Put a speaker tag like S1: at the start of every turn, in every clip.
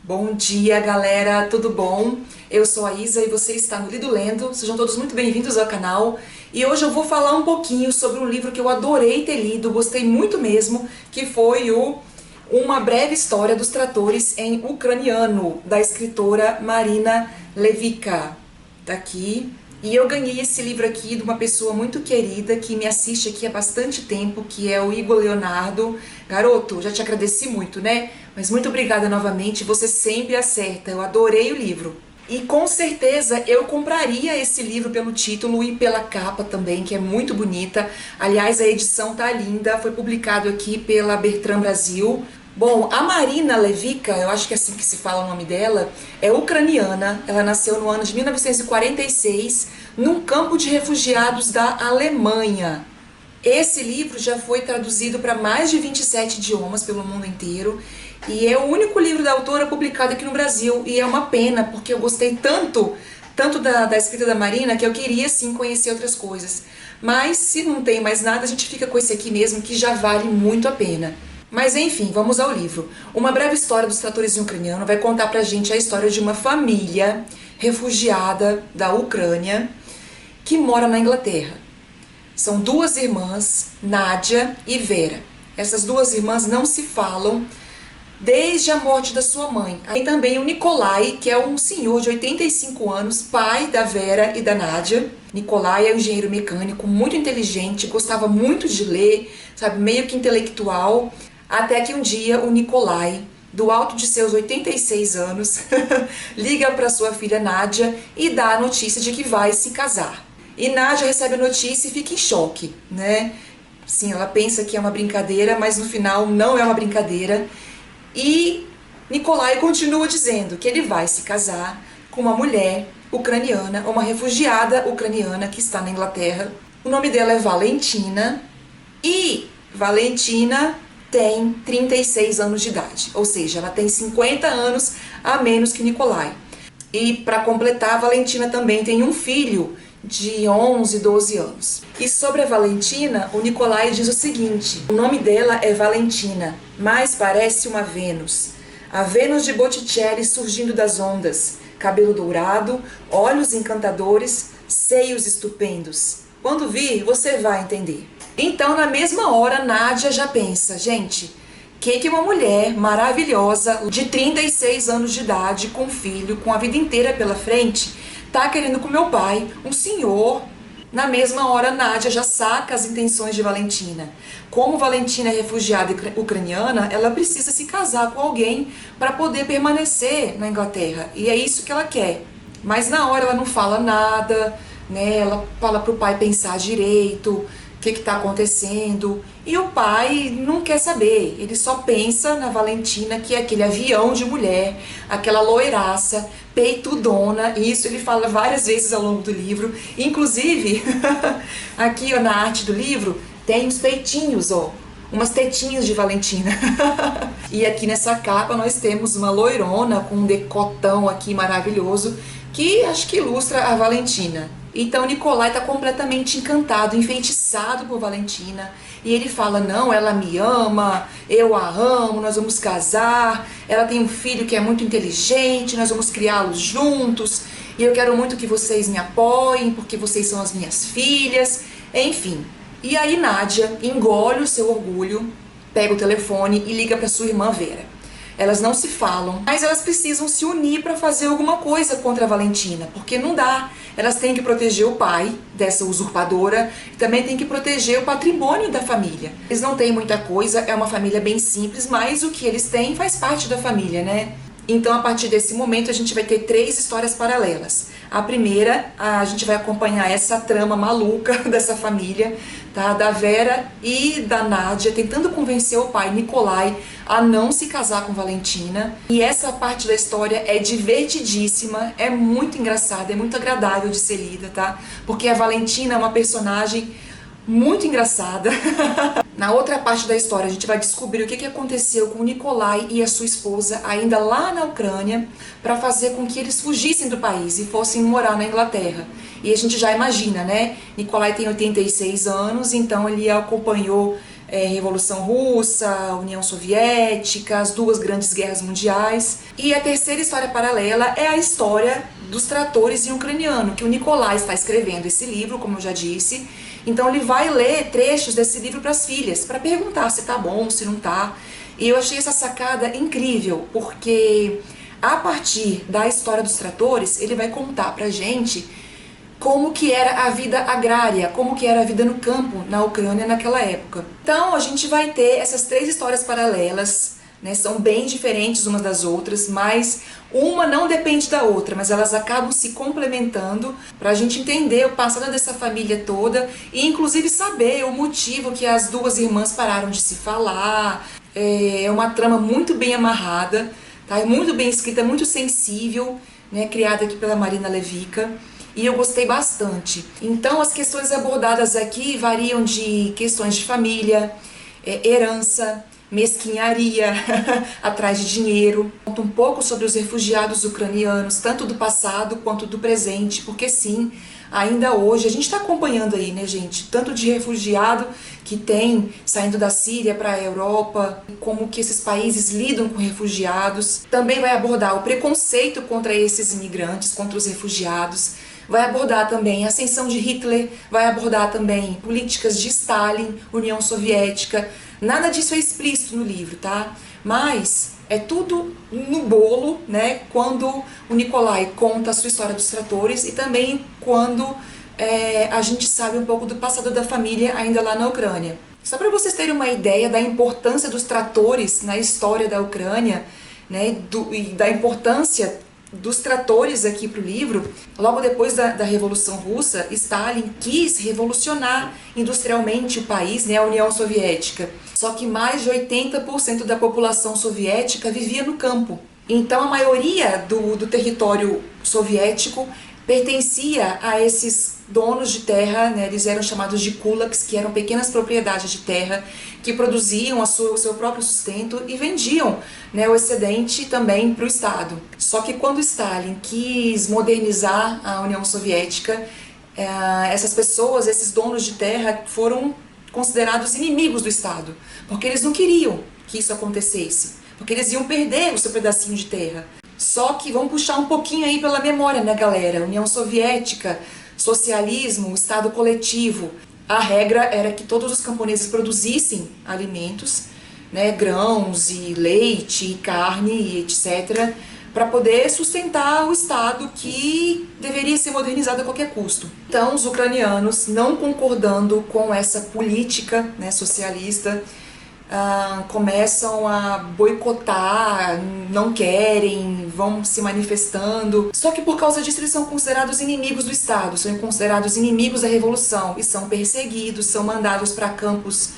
S1: Bom dia, galera, tudo bom? Eu sou a Isa e você está no Lido Lendo. Sejam todos muito bem-vindos ao canal. E hoje eu vou falar um pouquinho sobre um livro que eu adorei ter lido, gostei muito mesmo, que foi Uma Breve História dos Tratores em Ucraniano, da escritora Marina Lewycka. Tá aqui. E eu ganhei esse livro aqui de uma pessoa muito querida que me assiste aqui há bastante tempo, que é o Igor Leonardo. Garoto, já te agradeci muito, né? Mas muito obrigada novamente, você sempre acerta, eu adorei o livro. E com certeza eu compraria esse livro pelo título e pela capa também, que é muito bonita. Aliás, a edição tá linda, foi publicado aqui pela Bertrand Brasil. Bom, a Marina Lewycka, eu acho que é assim que se fala o nome dela, é ucraniana. Ela nasceu no ano de 1946, num campo de refugiados da Alemanha. Esse livro já foi traduzido para mais de 27 idiomas pelo mundo inteiro e é o único livro da autora publicado aqui no Brasil. E é uma pena, porque eu gostei tanto da escrita da Marina, que eu queria sim conhecer outras coisas. Mas se não tem mais nada, a gente fica com esse aqui mesmo, que já vale muito a pena. Mas enfim, vamos ao livro. Uma Breve História dos Tratores em Ucraniano vai contar pra gente a história de uma família refugiada da Ucrânia que mora na Inglaterra. São duas irmãs, Nádia e Vera. Essas duas irmãs não se falam desde a morte da sua mãe. Tem também o Nikolai, que é um senhor de 85 anos, pai da Vera e da Nádia. Nikolai é um engenheiro mecânico muito inteligente, gostava muito de ler, sabe, meio que intelectual. Até que um dia o Nikolai, do alto de seus 86 anos, liga para sua filha Nádia e dá a notícia de que vai se casar. E Nádia recebe a notícia e fica em choque, né? Sim, ela pensa que é uma brincadeira, mas no final não é uma brincadeira. E Nikolai continua dizendo que ele vai se casar com uma mulher ucraniana, uma refugiada ucraniana que está na Inglaterra. O nome dela é Valentina e Valentina tem 36 anos de idade, ou seja, ela tem 50 anos a menos que Nikolai. E para completar, Valentina também tem um filho de 11, 12 anos. E sobre a Valentina, o Nikolai diz o seguinte: o nome dela é Valentina, mas parece uma Vênus. A Vênus de Botticelli surgindo das ondas, cabelo dourado, olhos encantadores, seios estupendos. Quando vir, você vai entender. Então, na mesma hora, Nádia já pensa, gente, que uma mulher maravilhosa, de 36 anos de idade, com filho, com a vida inteira pela frente, tá querendo com meu pai, um senhor. Na mesma hora, Nádia já saca as intenções de Valentina. Como Valentina é refugiada ucraniana, ela precisa se casar com alguém para poder permanecer na Inglaterra. E é isso que ela quer. Mas na hora ela não fala nada, né? Ela fala pro pai pensar direito, o que está acontecendo. E o pai não quer saber, ele só pensa na Valentina, que é aquele avião de mulher, aquela loiraça, peitudona. E isso ele fala várias vezes ao longo do livro. Inclusive, aqui ó, na arte do livro, tem uns peitinhos, ó, umas tetinhas de Valentina. E aqui nessa capa nós temos uma loirona com um decotão aqui maravilhoso, que acho que ilustra a Valentina. Então Nikolai está completamente encantado, enfeitiçado por Valentina. E ele fala, não, ela me ama, eu a amo, nós vamos casar. Ela tem um filho que é muito inteligente, nós vamos criá-los juntos. E eu quero muito que vocês me apoiem, porque vocês são as minhas filhas. Enfim. E aí Nádia engole o seu orgulho, pega o telefone e liga para sua irmã Vera. Elas não se falam, mas elas precisam se unir para fazer alguma coisa contra a Valentina, porque não dá. Elas têm que proteger o pai dessa usurpadora e também têm que proteger o patrimônio da família. Eles não têm muita coisa, é uma família bem simples, mas o que eles têm faz parte da família, né? Então, a partir desse momento, a gente vai ter 3 histórias paralelas. A primeira, a gente vai acompanhar essa trama maluca dessa família, tá? Da Vera e da Nádia, tentando convencer o pai, Nikolai, a não se casar com Valentina. E essa parte da história é divertidíssima, é muito engraçada, é muito agradável de ser lida, tá? Porque a Valentina é uma personagem muito engraçada. Na outra parte da história, a gente vai descobrir o que aconteceu com o Nikolai e a sua esposa ainda lá na Ucrânia para fazer com que eles fugissem do país e fossem morar na Inglaterra. E a gente já imagina, né? Nikolai tem 86 anos, então ele acompanhou Revolução Russa, União Soviética, as duas grandes guerras mundiais. E a terceira história paralela é a história dos tratores em ucraniano, que o Nikolai está escrevendo esse livro, como eu já disse. Então ele vai ler trechos desse livro para as filhas, para perguntar se tá bom, se não tá. E eu achei essa sacada incrível, porque a partir da história dos tratores, ele vai contar pra gente como que era a vida agrária, como que era a vida no campo na Ucrânia naquela época. Então a gente vai ter essas três histórias paralelas, né, são bem diferentes umas das outras, mas uma não depende da outra, mas elas acabam se complementando para a gente entender o passado dessa família toda e inclusive saber o motivo que as duas irmãs pararam de se falar. É uma trama muito bem amarrada, tá? É muito bem escrita, muito sensível, né, criada aqui pela Marina Levica. E eu gostei bastante. Então as questões abordadas aqui variam de questões de família, herança, mesquinharia, atrás de dinheiro. Conta um pouco sobre os refugiados ucranianos, tanto do passado quanto do presente, porque sim, ainda hoje, a gente está acompanhando aí, né, gente, tanto de refugiado que tem saindo da Síria para a Europa, como que esses países lidam com refugiados. Também vai abordar o preconceito contra esses imigrantes, contra os refugiados. Vai abordar também a ascensão de Hitler, vai abordar também políticas de Stalin, União Soviética. Nada disso é explícito no livro, tá? Mas é tudo no bolo, né? Quando o Nikolai conta a sua história dos tratores e também quando a gente sabe um pouco do passado da família ainda lá na Ucrânia. Só para vocês terem uma ideia da importância dos tratores na história da Ucrânia, né? E da importância dos tratores aqui para o livro, logo depois da Revolução Russa, Stalin quis revolucionar industrialmente o país, né, a União Soviética. Só que mais de 80% da população soviética vivia no campo. Então a maioria do território soviético pertencia a esses donos de terra, né, eles eram chamados de kulaks, que eram pequenas propriedades de terra que produziam o seu próprio sustento e vendiam, né, o excedente também para o Estado. Só que quando Stalin quis modernizar a União Soviética, essas pessoas, esses donos de terra, foram considerados inimigos do Estado, porque eles não queriam que isso acontecesse, porque eles iam perder o seu pedacinho de terra. Só que vamos puxar um pouquinho aí pela memória, né, galera? União Soviética, socialismo, Estado coletivo. A regra era que todos os camponeses produzissem alimentos, né, grãos e leite e carne e etc., para poder sustentar o Estado que deveria ser modernizado a qualquer custo. Então, os ucranianos, não concordando com essa política, né, socialista, começam a boicotar, não querem, vão se manifestando. Só que por causa disso eles são considerados inimigos do Estado, são considerados inimigos da Revolução e são perseguidos, são mandados para campos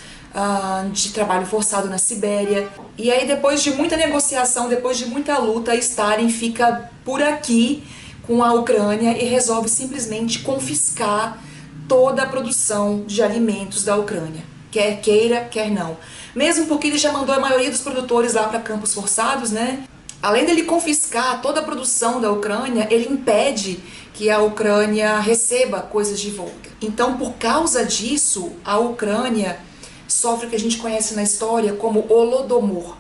S1: de trabalho forçado na Sibéria. E aí depois de muita negociação, depois de muita luta, Stalin fica por aqui com a Ucrânia e resolve simplesmente confiscar toda a produção de alimentos da Ucrânia. Quer queira, quer não. Mesmo porque ele já mandou a maioria dos produtores lá para campos forçados, né? Além dele confiscar toda a produção da Ucrânia, ele impede que a Ucrânia receba coisas de volta. Então, por causa disso, a Ucrânia sofre o que a gente conhece na história como Holodomor,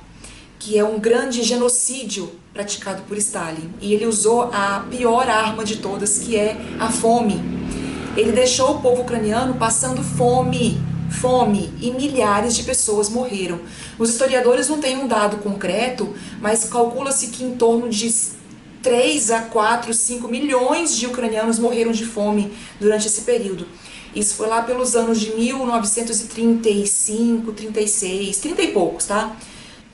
S1: que é um grande genocídio praticado por Stalin. E ele usou a pior arma de todas, que é a fome. Ele deixou o povo ucraniano passando fome, e milhares de pessoas morreram. Os historiadores não têm um dado concreto, mas calcula-se que em torno de 3 a 4, 5 milhões de ucranianos morreram de fome durante esse período. Isso foi lá pelos anos de 1935, 36, 30 e poucos, tá?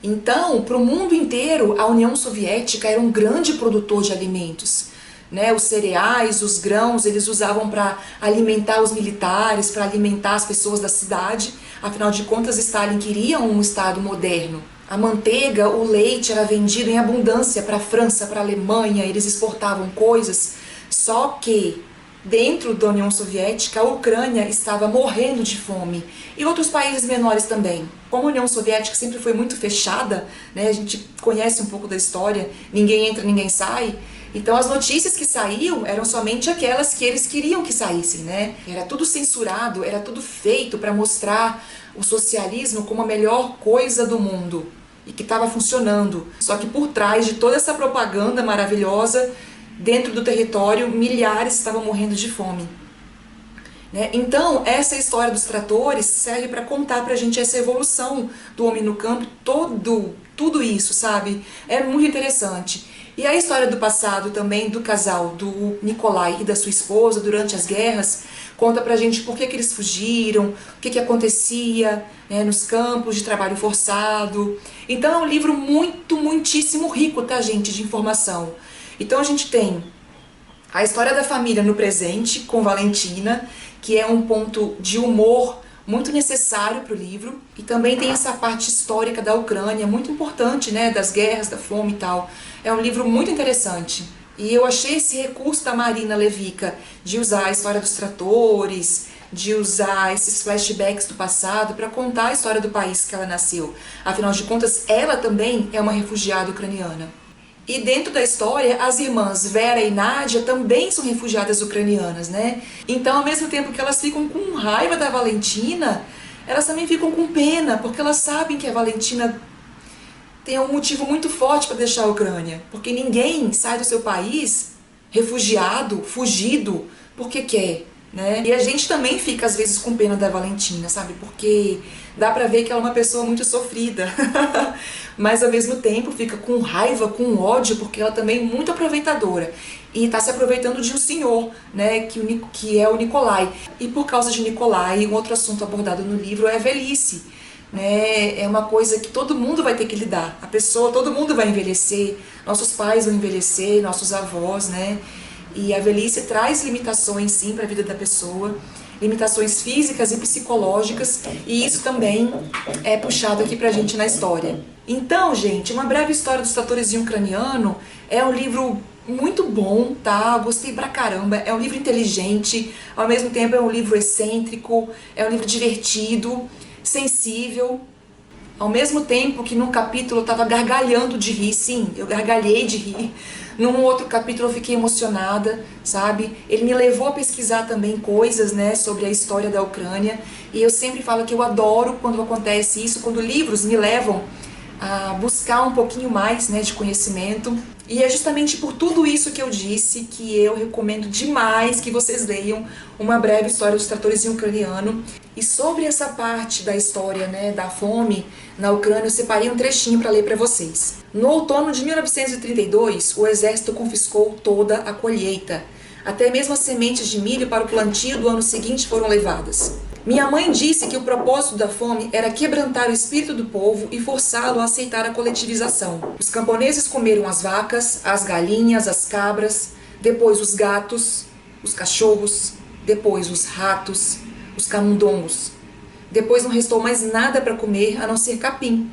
S1: Então, para o mundo inteiro, a União Soviética era um grande produtor de alimentos. Né, os cereais, os grãos, eles usavam para alimentar os militares, para alimentar as pessoas da cidade. Afinal de contas, Stalin queria um Estado moderno. A manteiga, o leite era vendido em abundância para a França, para a Alemanha, eles exportavam coisas. Só que dentro da União Soviética, a Ucrânia estava morrendo de fome. E outros países menores também. Como a União Soviética sempre foi muito fechada, né, a gente conhece um pouco da história, ninguém entra, ninguém sai. Então as notícias que saíam eram somente aquelas que eles queriam que saíssem, né? Era tudo censurado, era tudo feito para mostrar o socialismo como a melhor coisa do mundo e que estava funcionando. Só que por trás de toda essa propaganda maravilhosa, dentro do território, milhares estavam morrendo de fome. Então, essa história dos tratores serve para contar pra gente essa evolução do homem no campo, tudo isso, sabe? É muito interessante. E a história do passado também do casal, do Nikolai e da sua esposa durante as guerras, conta pra gente por que eles fugiram, o que acontecia, né, nos campos de trabalho forçado. Então é um livro muitíssimo rico, tá, gente, de informação. Então a gente tem a história da família no presente, com Valentina, que é um ponto de humor muito necessário para o livro. E também tem essa parte histórica da Ucrânia, muito importante, né, das guerras, da fome e tal. É um livro muito interessante. E eu achei esse recurso da Marina Levica de usar a história dos tratores, de usar esses flashbacks do passado para contar a história do país que ela nasceu. Afinal de contas, ela também é uma refugiada ucraniana. E dentro da história, as irmãs Vera e Nádia também são refugiadas ucranianas, né? Então, ao mesmo tempo que elas ficam com raiva da Valentina, elas também ficam com pena, porque elas sabem que a Valentina tem um motivo muito forte para deixar a Ucrânia. Porque ninguém sai do seu país refugiado, fugido, porque quer, né? E a gente também fica, às vezes, com pena da Valentina, sabe? Porque dá pra ver que ela é uma pessoa muito sofrida. Mas, ao mesmo tempo, fica com raiva, com ódio, porque ela também é muito aproveitadora. E tá se aproveitando de um senhor, né? Que é o Nikolai. E por causa de Nikolai, um outro assunto abordado no livro é a velhice. Né? É uma coisa que todo mundo vai ter que lidar. Todo mundo vai envelhecer. Nossos pais vão envelhecer, nossos avós, né? E a velhice traz limitações, sim, para a vida da pessoa, limitações físicas e psicológicas, e isso também é puxado aqui pra gente na história. Então, gente, Uma Breve História dos Tratores em Ucraniano é um livro muito bom, tá? Gostei pra caramba, é um livro inteligente, ao mesmo tempo é um livro excêntrico, é um livro divertido, sensível. Ao mesmo tempo que num capítulo eu tava gargalhando de rir, sim, eu gargalhei de rir. Num outro capítulo eu fiquei emocionada, sabe? Ele me levou a pesquisar também coisas, né, sobre a história da Ucrânia. E eu sempre falo que eu adoro quando acontece isso, quando livros me levam a buscar um pouquinho mais, né, de conhecimento. E é justamente por tudo isso que eu disse que eu recomendo demais que vocês leiam Uma Breve História dos Tratores em Ucraniano. E sobre essa parte da história, né, da fome na Ucrânia, eu separei um trechinho para ler para vocês. No outono de 1932, o exército confiscou toda a colheita. Até mesmo as sementes de milho para o plantio do ano seguinte foram levadas. Minha mãe disse que o propósito da fome era quebrantar o espírito do povo e forçá-lo a aceitar a coletivização. Os camponeses comeram as vacas, as galinhas, as cabras, depois os gatos, os cachorros, depois os ratos, os camundongos. Depois não restou mais nada para comer a não ser capim.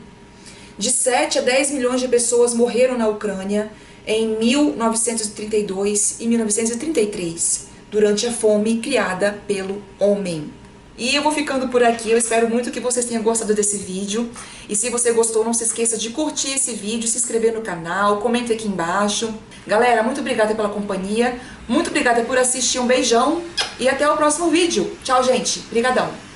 S1: De 7 a 10 milhões de pessoas morreram na Ucrânia em 1932 e 1933, durante a fome criada pelo homem. E eu vou ficando por aqui, eu espero muito que vocês tenham gostado desse vídeo. E se você gostou, não se esqueça de curtir esse vídeo, se inscrever no canal, comente aqui embaixo. Galera, muito obrigada pela companhia, muito obrigada por assistir, um beijão e até o próximo vídeo. Tchau, gente. Obrigadão.